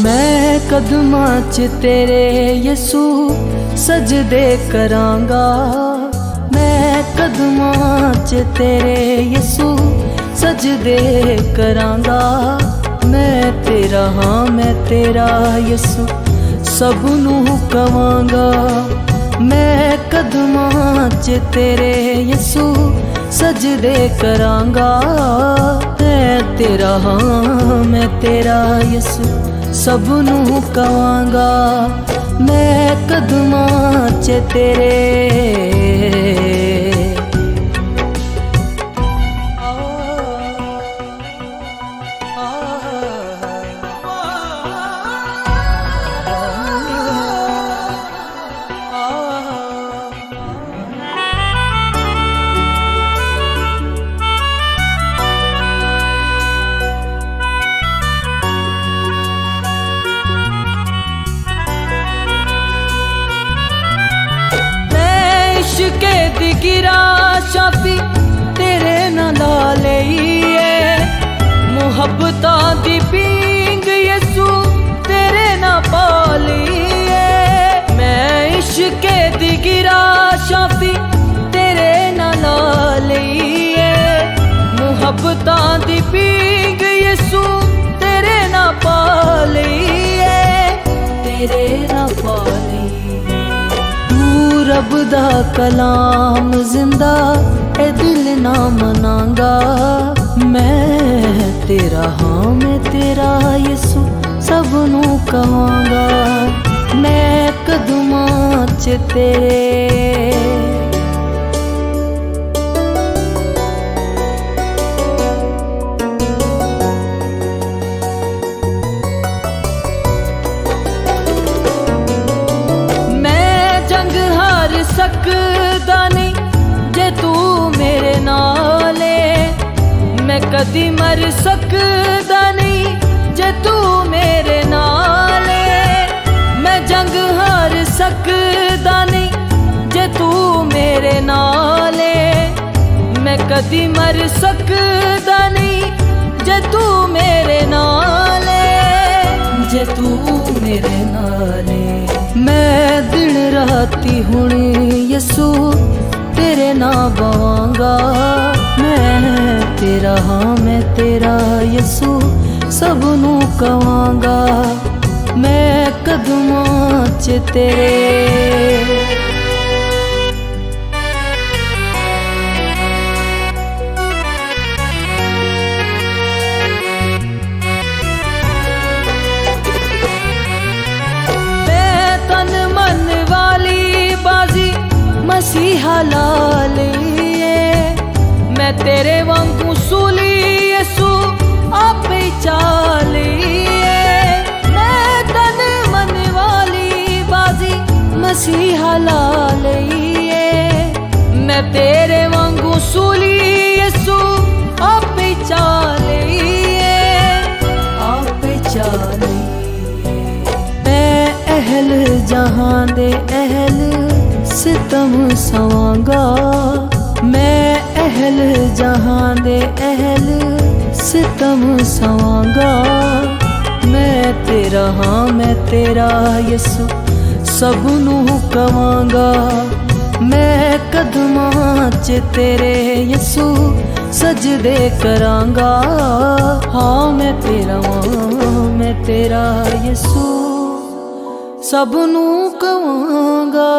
मैं कदमां च तेरे यसू सजदे करांगा। मैं कदमां च तेरे यसू सजदे करांगा। मैं तेरा हाँ मैं तेरा यसू सबनू कवांगा। मैं कदमां च तेरे यसू सजदे करांगा। मैं तेरा हाँ मैं तेरा यसू सबनू कवांगा। मैं कदमां च तेरे इश्के दी गिरा शाफी तेरे नाल लईए। मुहब्बतां दी पींग यसू तेरे ना पालीए। मैं इश्के दी गिरा शाफी तेरे नाल लईए। मुहब्बतां दी पींग यसू तेरे ना पालीए। तेरे ना पालीए। रब दा कलाम जिंदा ए दिल ना मनांगा। मैं तेरा हाँ मैं तेरा यसू सबनू कहांगा। मैं कदमां च तेरे सकदा नहीं जे तू मेरे नाले। मैं कदी मर सकदा नहीं जे तू मेरे नाले। मैं जंग हार सकदा नहीं जे तू मेरे नाले। मैं कदी मर सकदा नहीं जे तू मेरे नाले। जे तू मेरे नाले। मैं दिन राती हुणी यसू तेरे ना बवांगा। मैं तेरा हाँ मैं तेरा यसू सबनू कवांगा। मैं कदमां च तेरे मसीहा लाल मैं तेरे वांगू सूली यसू आपे चालिए। मैं तन मन वाली बाजी मसीहा लाल मैं तेरे वांगू सूली यसू आपे चालिए। आपे चालिए। मैं अहल जहां दे अहल सितम सवांगा। मैं अहल जहां दे अहल सितम सवांगा। मैं तेरा हाँ मैं तेरा यसू सबनू कवांगा। मैं कदमां च तेरे यसू सजदे करांगा। हाँ मैं तेरा यसू सबनू कवांगा।